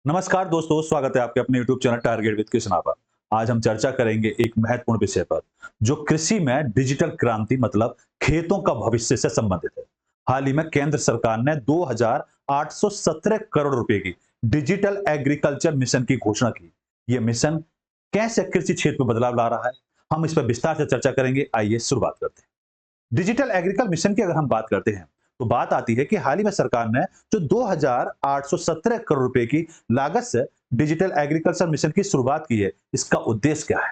नमस्कार दोस्तों, स्वागत है आपके अपने YouTube channel target with Kishan पर। आज हम चर्चा करेंगे एक महत्वपूर्ण विषय पर जो कृषि में डिजिटल क्रांति मतलब खेतों का भविष्य से संबंधित है। हाल ही में केंद्र सरकार ने 2817 करोड़ रुपए की डिजिटल एग्रीकल्चर मिशन की घोषणा की। यह मिशन कैसे कृषि क्षेत्र में बदलाव ला रहा है, हम इस पर विस्तार से चर्चा करेंगे। आइए शुरुआत करते हैं। डिजिटल एग्रीकल्चर मिशन की अगर हम बात करते हैं तो बात आती है कि हाल ही में सरकार ने जो 2817 करोड़ रुपए की लागत से डिजिटल एग्रीकल्चर मिशन की शुरुआत की है, इसका उद्देश्य क्या है?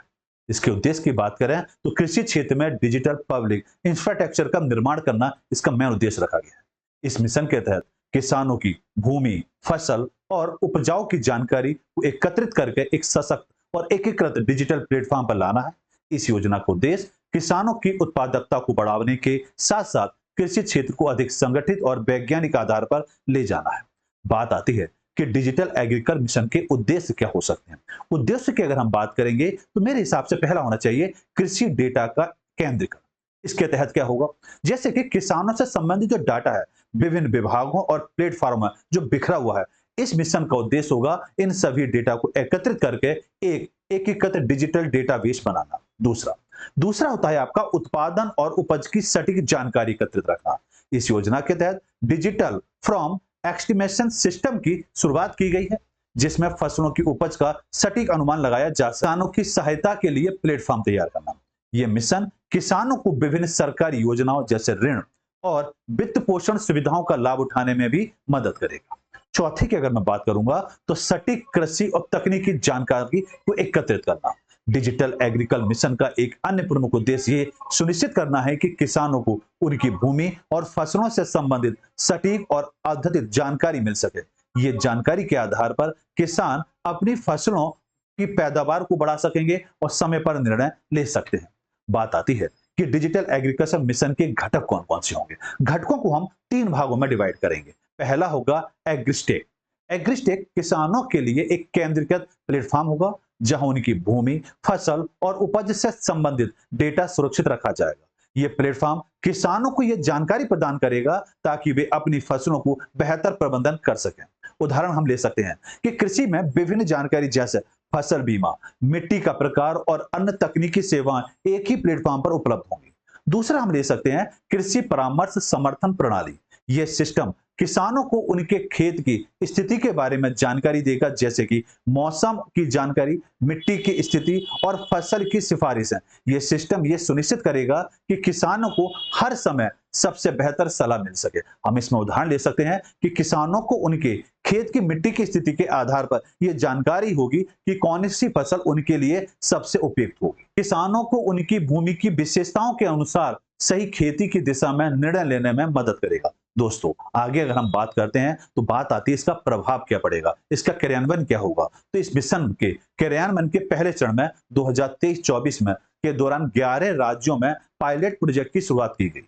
इसके उद्देश्य की बात करें तो कृषि क्षेत्र में डिजिटल पब्लिक इंफ्रास्ट्रक्चर का निर्माण करना इसका मेन उद्देश्य रखा गया है। इस मिशन के तहत किसानों की भूमि, फसल और उपजाऊ की जानकारी को एकत्रित करके एक सशक्त और एकीकृत डिजिटल प्लेटफॉर्म पर लाना है। इस योजना का उद्देश्य किसानों की उत्पादकता को बढ़ाने के साथ साथ कृषि क्षेत्र को अधिक संगठित और वैज्ञानिक आधार पर ले जाना है। बात आती है कि डिजिटल एग्रीकल्चर मिशन के उद्देश्य क्या हो सकते हैं। उद्देश्य की अगर हम बात करेंगे तो मेरे हिसाब से पहला होना चाहिए कृषि डेटा का केंद्रीकरण। इसके तहत क्या होगा, जैसे कि किसानों से संबंधित जो डाटा है विभिन्न विभागों और प्लेटफॉर्म में जो बिखरा हुआ है, इस मिशन का उद्देश्य होगा इन सभी डेटा को एकत्रित करके एक एकीकृत डिजिटल डेटाबेस बनाना। दूसरा दूसरा होता है आपका उत्पादन और उपज की सटीक जानकारी एकत्रित रखना। इस योजना के तहत डिजिटल फ्रॉम एस्टिमेशन सिस्टम की शुरुआत की गई है, जिसमें फसलों की उपज का सटीक अनुमान लगाया जा सके। किसानों की सहायता के लिए प्लेटफॉर्म तैयार करना। यह मिशन किसानों को विभिन्न सरकारी योजनाओं जैसे ऋण और वित्त पोषण सुविधाओं का लाभ उठाने में भी मदद करेगा। चौथे की अगर मैं बात करूंगा तो सटीक कृषि और तकनीकी जानकारी को एकत्रित करना। डिजिटल एग्रीकल्चर मिशन का एक अन्य प्रमुख उद्देश्य ये सुनिश्चित करना है कि किसानों को उनकी भूमि और फसलों से संबंधित सटीक और अद्यतित जानकारी मिल सके। ये जानकारी के आधार पर किसान अपनी फसलों की पैदावार को बढ़ा सकेंगे और समय पर निर्णय ले सकते हैं। बात आती है कि डिजिटल एग्रीकल्चर मिशन के घटक कौन कौन से होंगे। घटकों को हम तीन भागों में डिवाइड करेंगे। पहला होगा एग्रीस्टेक। एग्रीस्टेक किसानों के लिए एक केंद्रीकृत प्लेटफॉर्म होगा जहां उनकी भूमि, फसल और उपज से संबंधित डेटा सुरक्षित रखा जाएगा। यह प्लेटफॉर्म किसानों को यह जानकारी प्रदान करेगा ताकि वे अपनी फसलों को बेहतर प्रबंधन कर सकें। उदाहरण हम ले सकते हैं कि कृषि में विभिन्न जानकारी जैसे फसल बीमा, मिट्टी का प्रकार और अन्य तकनीकी सेवाएं एक ही प्लेटफॉर्म पर उपलब्ध होंगी। दूसरा हम ले सकते हैं कृषि परामर्श समर्थन प्रणाली। यह सिस्टम किसानों को उनके खेत की स्थिति के बारे में जानकारी देगा, जैसे कि मौसम की जानकारी, मिट्टी की स्थिति और फसल की सिफारिशें। यह सिस्टम यह सुनिश्चित करेगा कि किसानों को हर समय सबसे बेहतर सलाह मिल सके। हम इसमें उदाहरण ले सकते हैं कि किसानों को उनके खेत की मिट्टी की स्थिति के आधार पर यह जानकारी होगी कि कौन सी फसल उनके लिए सबसे उपयुक्त होगी। किसानों को उनकी भूमि की विशेषताओं के अनुसार सही खेती की दिशा में निर्णय लेने में मदद करेगा। दोस्तों, आगे अगर हम बात करते हैं तो बात आती है इसका प्रभाव क्या पड़ेगा, इसका क्रियान्वयन क्या होगा। तो इस मिशन के क्रियान्वयन के पहले चरण में 2023-24 में के दौरान 11 राज्यों में पायलट प्रोजेक्ट की शुरुआत की गई।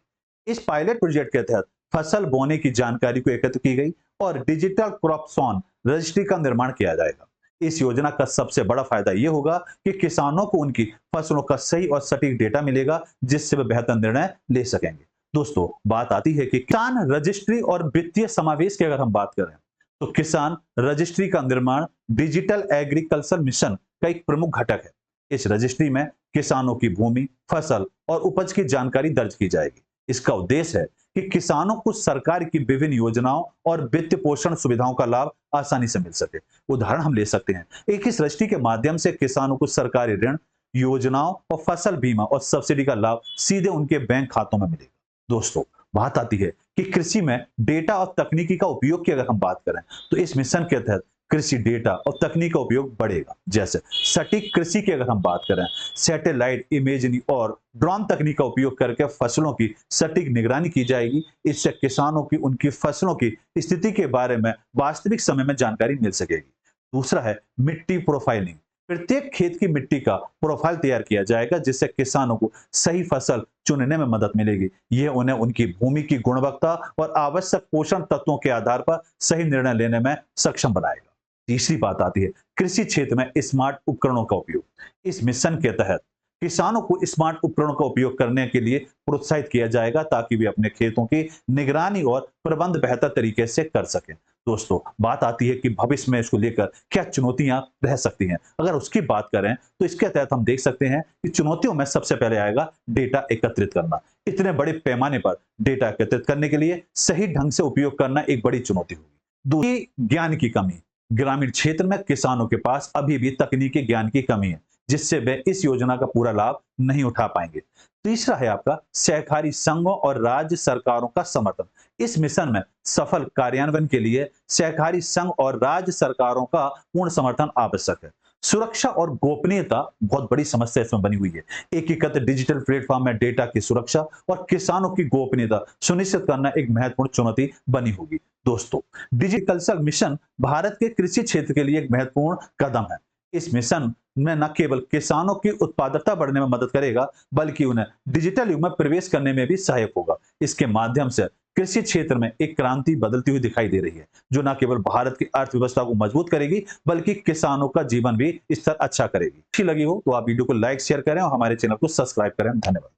इस पायलट प्रोजेक्ट के तहत फसल बोने की जानकारी को एकत्र की गई और डिजिटल क्रॉपसॉन रजिस्ट्री का निर्माण किया जाएगा। इस योजना का सबसे बड़ा फायदा यह होगा कि किसानों को उनकी फसलों का सही और सटीक डेटा मिलेगा, जिससे वे बेहतर निर्णय ले सकेंगे। दोस्तों, बात आती है कि किसान रजिस्ट्री और वित्तीय समावेश की अगर हम बात करें तो किसान रजिस्ट्री का निर्माण डिजिटल एग्रीकल्चर मिशन का एक प्रमुख घटक है। इस रजिस्ट्री में किसानों की भूमि, फसल और उपज की जानकारी दर्ज की जाएगी। इसका उद्देश्य है कि किसानों को सरकार की विभिन्न योजनाओं और वित्त पोषण सुविधाओं का लाभ आसानी से मिल सके। उदाहरण हम ले सकते हैं, एक इस रजिस्ट्री के माध्यम से किसानों को सरकारी ऋण, योजनाओं और फसल बीमा और सब्सिडी का लाभ सीधे उनके बैंक खातों में मिलेगा। दोस्तों, बात आती है कि कृषि में डेटा और तकनीकी का उपयोग की अगर हम बात करें तो इस मिशन के तहत कृषि डेटा और तकनीक का उपयोग बढ़ेगा। जैसे सटीक कृषि की अगर हम बात करें, सैटेलाइट इमेजरी और ड्रोन तकनीक का उपयोग करके फसलों की सटीक निगरानी की जाएगी। इससे किसानों की उनकी फसलों की स्थिति के बारे में वास्तविक समय में जानकारी मिल सकेगी। दूसरा है मिट्टी प्रोफाइलिंग। प्रत्येक खेत की मिट्टी का प्रोफाइल तैयार किया जाएगा, जिससे किसानों को सही फसल चुनने में मदद मिलेगी। यह उन्हें उनकी भूमि की गुणवत्ता और आवश्यक पोषण तत्वों के आधार पर सही निर्णय लेने में सक्षम बनाएगा। तीसरी बात आती है कृषि क्षेत्र में स्मार्ट उपकरणों का उपयोग। इस मिशन के तहत किसानों को स्मार्ट उपकरणों का उपयोग करने के लिए प्रोत्साहित किया जाएगा ताकि वे अपने खेतों की निगरानी और प्रबंध बेहतर तरीके से कर सकें। दोस्तों बात आती है कि भविष्य में इसको लेकर क्या चुनौतियां रह सकती हैं। अगर उसकी बात करें तो इसके तहत हम देख सकते हैं कि चुनौतियों में सबसे पहले आएगा डेटा एकत्रित करना। इतने बड़े पैमाने पर डेटा एकत्रित करने के लिए सही ढंग से उपयोग करना एक बड़ी चुनौती होगी। दूसरी, ज्ञान की कमी। ग्रामीण क्षेत्र में किसानों के पास अभी भी तकनीकी ज्ञान की कमी है, जिससे वे इस योजना का पूरा लाभ नहीं उठा पाएंगे। तीसरा है आपका सहकारी संघों और राज्य सरकारों का समर्थन। इस मिशन में सफल कार्यान्वयन के लिए सहकारी संघ और राज्य सरकारों का पूर्ण समर्थन आवश्यक है। सुरक्षा और गोपनीयता बहुत बड़ी समस्या इसमें बनी हुई है। एकीकृत डिजिटल प्लेटफॉर्म में डेटा की सुरक्षा और किसानों की गोपनीयता सुनिश्चित करना एक महत्वपूर्ण चुनौती बनी होगी। दोस्तों, डिजिटल मिशन भारत के कृषि क्षेत्र के लिए एक महत्वपूर्ण कदम है। इस मिशन में न केवल किसानों की उत्पादकता बढ़ने में मदद करेगा, बल्कि उन्हें डिजिटल युग में प्रवेश करने में भी सहायक होगा। इसके माध्यम से कृषि क्षेत्र में एक क्रांति बदलती हुई दिखाई दे रही है, जो न केवल भारत की अर्थव्यवस्था को मजबूत करेगी, बल्कि किसानों का जीवन भी स्तर अच्छा करेगी। अच्छी लगी हो तो आप वीडियो को लाइक शेयर करें और हमारे चैनल को सब्सक्राइब करें। धन्यवाद।